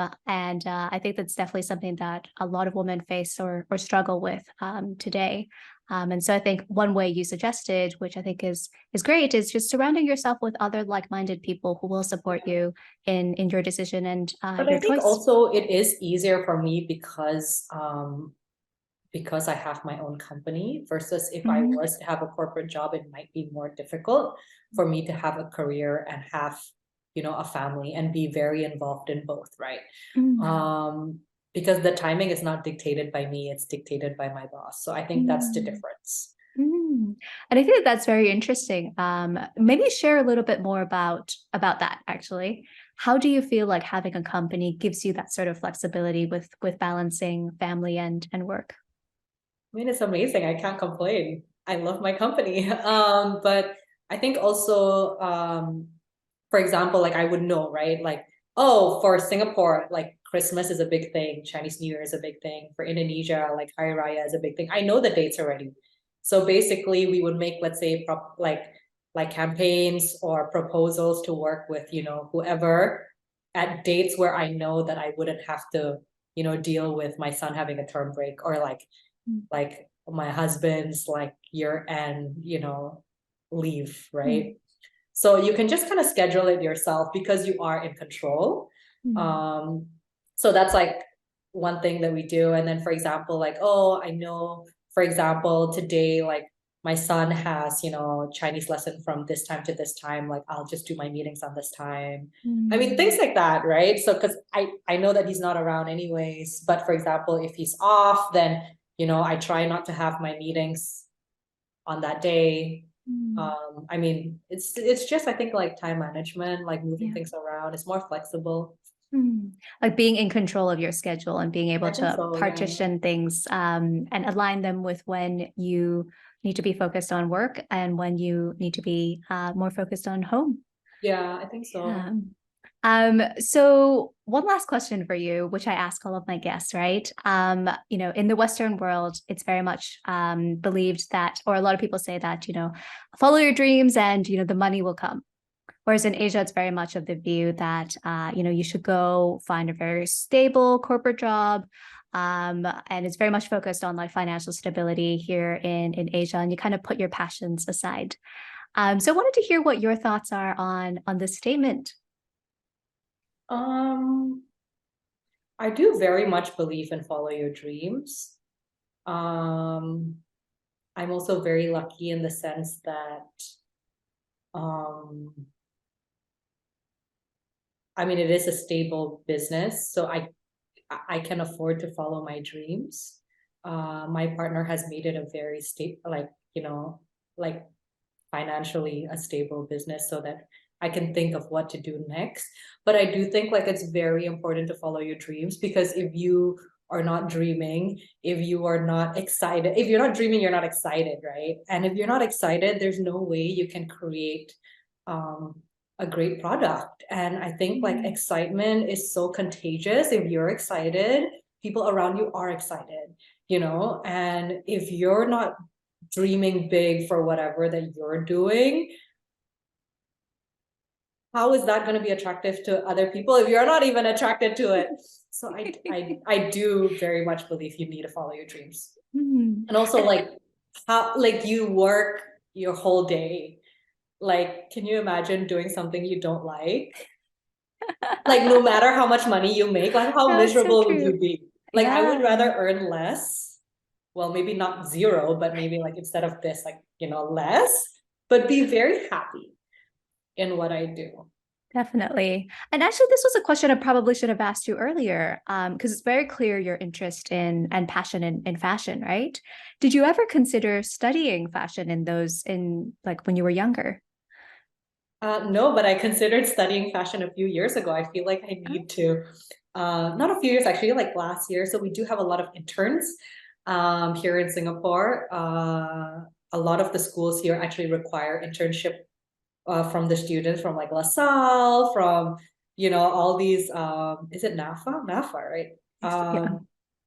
I think that's definitely something that a lot of women face or struggle with today. And so I think one way you suggested, which I think is great, is just surrounding yourself with other like-minded people who will support you in your decision and But I your think choice. also it is easier for me because I have my own company versus if I Mhm. was to have a corporate job, it might be more difficult for me to have a career and have, a family and be very involved in both, right? Mm. Um, because the timing is not dictated by me, it's dictated by my boss. So I think that's the Mm. difference. Mm. And I think that that's very interesting. Maybe share a little bit more about that actually. How do you feel like having a company gives you that sort of flexibility with balancing family and work? I mean, it's amazing. I can't complain. I love my company. But I think also, for example, like I would know, right? Like, oh, for Singapore, like Christmas is a big thing, Chinese New Year is a big thing. For Indonesia, like Hari Raya is a big thing. I know the dates already. So basically, we would make, let's say, like campaigns or proposals to work with, whoever at dates where I know that I wouldn't have to, deal with my son having a term break or Mm. like my husband's like year end, leave, Mm. right? So you can just kind of schedule it yourself because you are in control. Mm. Um, so that's like one thing that we do. And then for example, like, oh, I know, for example, today, like my son has, Chinese lesson from this time to this time, like I'll just do my meetings on this time. I mean, things Mm. like that, right? So because I know that he's not around anyways, but for example, if he's off, then I try not to have my meetings on that day. Mm. I mean, it's just I think like time management, like moving Yeah. things around. It's more flexible. Mm. Like being in control of your schedule and being able I think to so, yeah. partition things and align them with when you need to be focused on work and when you need to be more focused on home. Yeah, I think so. Yeah. So one last question for you, which I ask all of my guests, right? In the Western world, it's very much believed that, or a lot of people say that, follow your dreams and, the money will come. Whereas in Asia, it's very much of the view that, you should go find a very stable corporate job. And it's very much focused on like financial stability here in Asia, and you kind of put your passions aside. So I wanted to hear what your thoughts are on this statement. Um, I do very much believe in follow your dreams. Um, I'm also very lucky in the sense that, um, I mean, it is a stable business, so I can afford to follow my dreams. My partner has made it a very stable, like, like financially a stable business so that I can think of what to do next. But I do think like it's very important to follow your dreams, because if you are not dreaming, if you are not excited, if you're not dreaming, you're not excited, right? And if you're not excited, there's no way you can create um, a great product. And I think like excitement is so contagious. If you're excited, people around you are excited, and if you're not dreaming big for whatever that you're doing, how is that going to be attractive to other people if you're not even attracted to it? So I do very much believe you need to follow your dreams. And also like how like you work your whole day. Like, can you imagine doing something you don't like? Like, no matter how much money you make, like how That's so miserable would true. you be? Like, I would Yeah. rather earn less. Well, maybe not zero, but maybe like instead of this, like, less, but be very happy in what I do. Definitely. And actually, this was a question I probably should have asked you earlier, because it's very clear your interest in and passion in fashion, right? Did you ever consider studying fashion in like when you were younger? No, but I considered studying fashion a few years ago. I feel like I need to, not a few years, actually, like last year. So we do have a lot of interns here in Singapore. A lot of the schools here actually require internship from the students from like LaSalle, from, all these, is it NAFA? NAFA, right?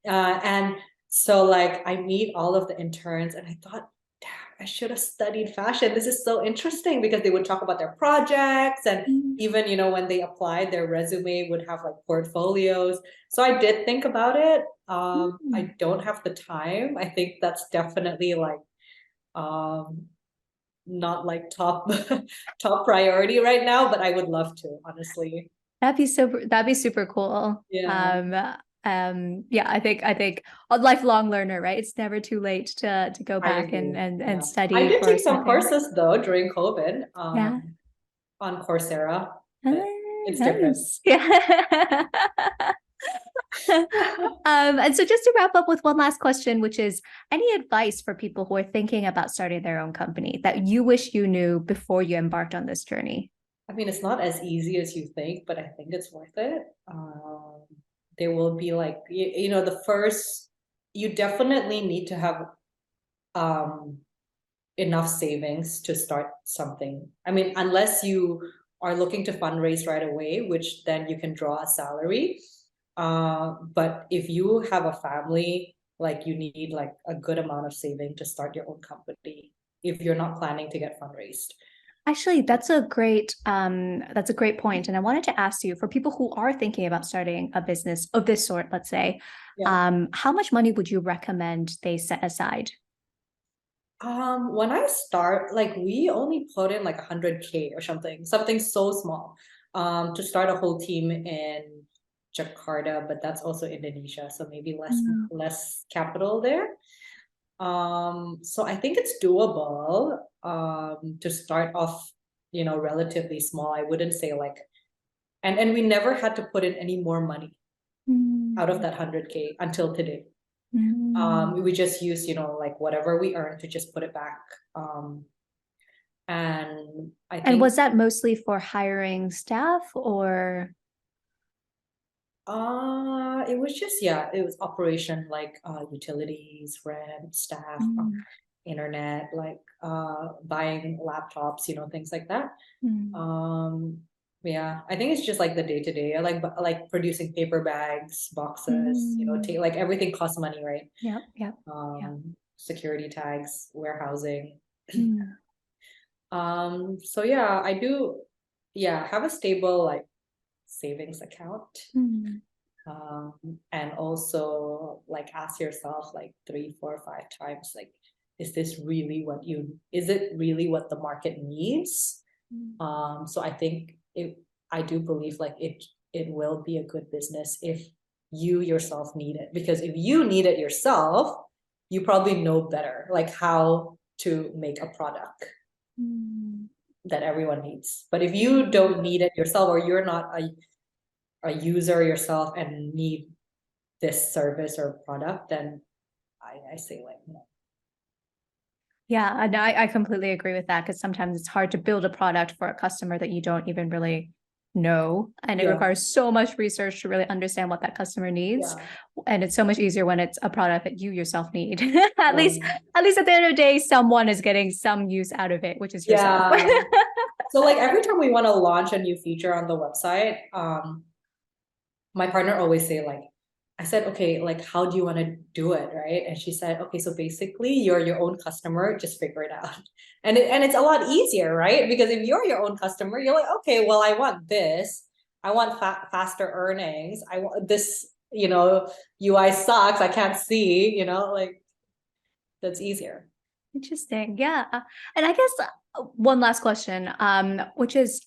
Yeah. And so like I meet all of the interns and I thought, damn, I should have studied fashion. This is so interesting, because they would talk about their projects, and even, when they applied, their resume would have like portfolios. So I did think about it. I don't have the time. I think that's definitely like um not like top top priority right now, but I would love to, honestly. That'd be super cool. Yeah, Yeah, I think a lifelong learner, right? It's never too late to go I back agree. and Yeah. I study did for take some something. courses though during COVID, Yeah. on Coursera, but it's different. Nice. Yeah. And so just to wrap up with one last question, which is any advice for people who are thinking about starting their own company that you wish you knew before you embarked on this journey? I mean, it's not as easy as you think, but I think it's worth it. There will be like, the first, you definitely need to have um enough savings to start something. I mean, unless you are looking to fundraise right away, which then you can draw a salary. But if you have a family, like you need like a good amount of saving to start your own company if you're not planning to get fundraised. Actually, that's a great point. And I wanted to ask you, for people who are thinking about starting a business of this sort, let's say, Yeah. how much money would you recommend they set aside? When I start, like we only put in like 100K or something so small, to start a whole team in Jakarta, but that's also Indonesia, so maybe less capital there. So I think it's doable, to start off, relatively small. I wouldn't say like, and we never had to put in any more money out of that 100K until today. We just use, like whatever we earn to just put it back. And I And think was that mostly for hiring staff or? it was just, yeah, it was operation, like utilities, rent, staff, internet, like buying laptops, things like that. Um, yeah, I think it's just like the day to day, like producing paper bags, boxes, like everything costs money, right? Yep, yep, yep. Security tags, warehousing. Mm. So yeah, I do, yeah, have a stable like savings account. Mm. And also like ask yourself like 3, 4, 5 times, like is it really what the market needs? So I think I do believe like it will be a good business if you yourself need it, because if you need it yourself, you probably know better like how to make a product that everyone needs. But if you don't need it yourself, or you're not a user yourself and need this service or product, then I say like no. Yeah, and I completely agree with that, because sometimes it's hard to build a product for a customer that you don't even really know. And it Yeah. requires so much research to really understand what that customer needs. Yeah. And it's so much easier when it's a product that you yourself need. Yeah. At least at the end of the day, someone is getting some use out of it, which is yourself. Yeah. So like every time we want to launch a new feature on the website, my partner always say like, I said, okay, like, how do you want to do it, right? And she said, okay, so basically you're your own customer, just figure it out. And it's a lot easier, right? Because if you're your own customer, you're like, okay, well, I want this. I want faster earnings. I want this, UI sucks. I can't see, like that's easier. Interesting. Yeah. And I guess one last question, which is,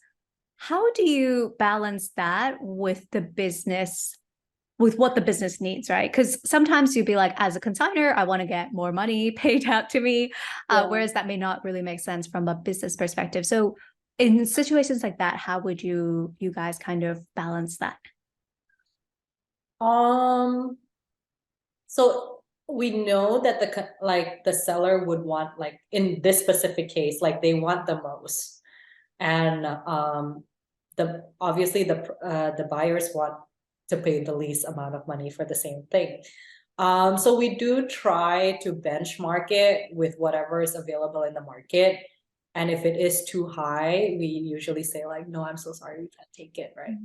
how do you balance that with the business, with what the business needs, right? Because sometimes you'd be like, as a consignor, I want to get more money paid out to me, whereas that may not really make sense from a business perspective. So in situations like that, how would you guys kind of balance that? So we know that the seller would want, like in this specific case, like they want the most, and obviously the buyers want to pay the least amount of money for the same thing. So we do try to benchmark it with whatever is available in the market. And if it is too high, we usually say like, no, I'm so sorry, we can't take it, right?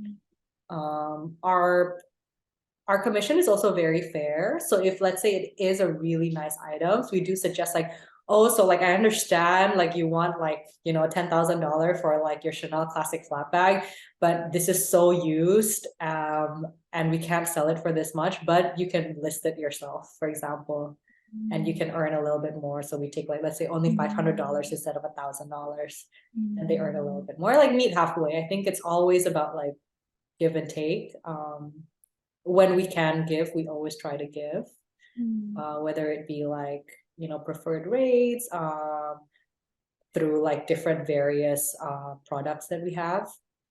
Our commission is also very fair. So if let's say it is a really nice item, we do suggest like, oh, so like I understand like you want like, $10,000 for like your Chanel classic flat bag, but this is so used, and we can't sell it for this much, but you can list it yourself, for example, and you can earn a little bit more. So we take like, let's say only $500 instead of $1,000, and they earn a little bit more, like meet halfway. I think it's always about like give and take. When we can give, we always try to give, whether it be like, preferred rates, through like different various products that we have,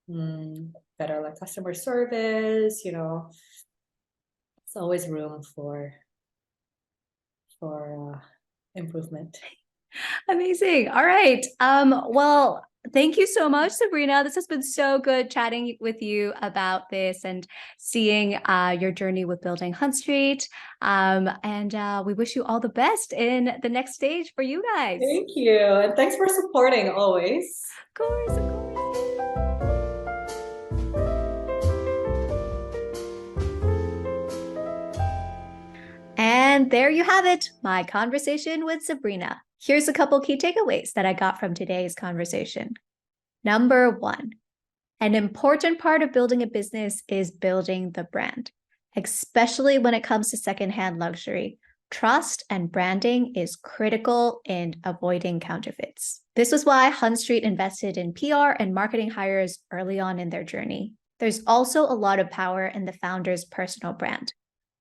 better like customer service, it's always room for improvement. Amazing. All right. Well, thank you so much, Sabrina. This has been so good chatting with you about this and seeing your journey with building HuntStreet. And we wish you all the best in the next stage for you guys. Thank you. And thanks for supporting always. Of course, of course. And there you have it, my conversation with Sabrina. Here's a couple key takeaways that I got from today's conversation. Number one, an important part of building a business is building the brand, especially when it comes to secondhand luxury. Trust and branding is critical in avoiding counterfeits. This was why HuntStreet invested in PR and marketing hires early on in their journey. There's also a lot of power in the founder's personal brand.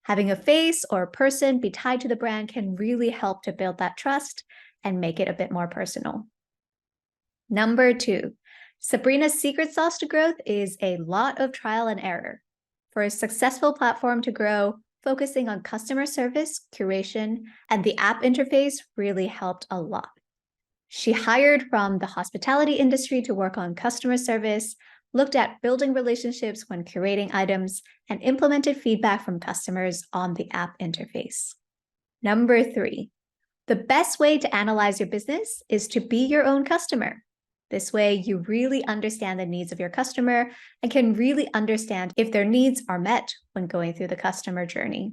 Having a face or a person be tied to the brand can really help to build that trust and make it a bit more personal. Number two, Sabrina's secret sauce to growth is a lot of trial and error. For a successful platform to grow, focusing on customer service, curation, and the app interface really helped a lot. She hired from the hospitality industry to work on customer service, looked at building relationships when curating items, and implemented feedback from customers on the app interface. Number three, the best way to analyze your business is to be your own customer. This way, you really understand the needs of your customer and can really understand if their needs are met when going through the customer journey.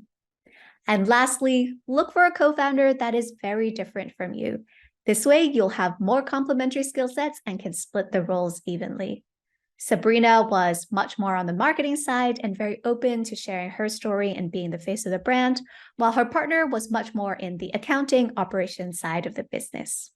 And lastly, look for a co-founder that is very different from you. This way, you'll have more complementary skill sets and can split the roles evenly. Sabrina was much more on the marketing side and very open to sharing her story and being the face of the brand, while her partner was much more in the accounting operations side of the business.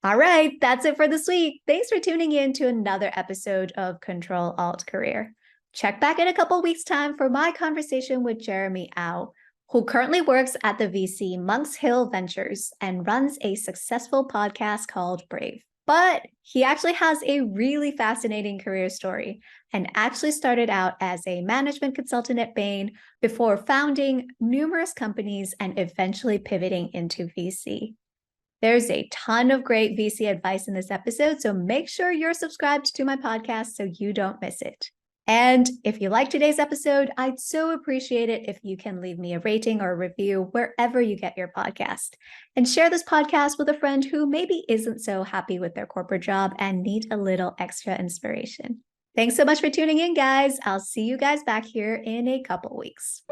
All right, that's it for this week. Thanks for tuning in to another episode of Control Alt Career. Check back in a couple weeks' time for my conversation with Jeremy Au, who currently works at the VC Monks Hill Ventures and runs a successful podcast called Brave. But he actually has a really fascinating career story and actually started out as a management consultant at Bain before founding numerous companies and eventually pivoting into VC. There's a ton of great VC advice in this episode, so make sure you're subscribed to my podcast so you don't miss it. And if you like today's episode, I'd so appreciate it if you can leave me a rating or a review wherever you get your podcast. And share this podcast with a friend who maybe isn't so happy with their corporate job and need a little extra inspiration. Thanks so much for tuning in, guys. I'll see you guys back here in a couple weeks.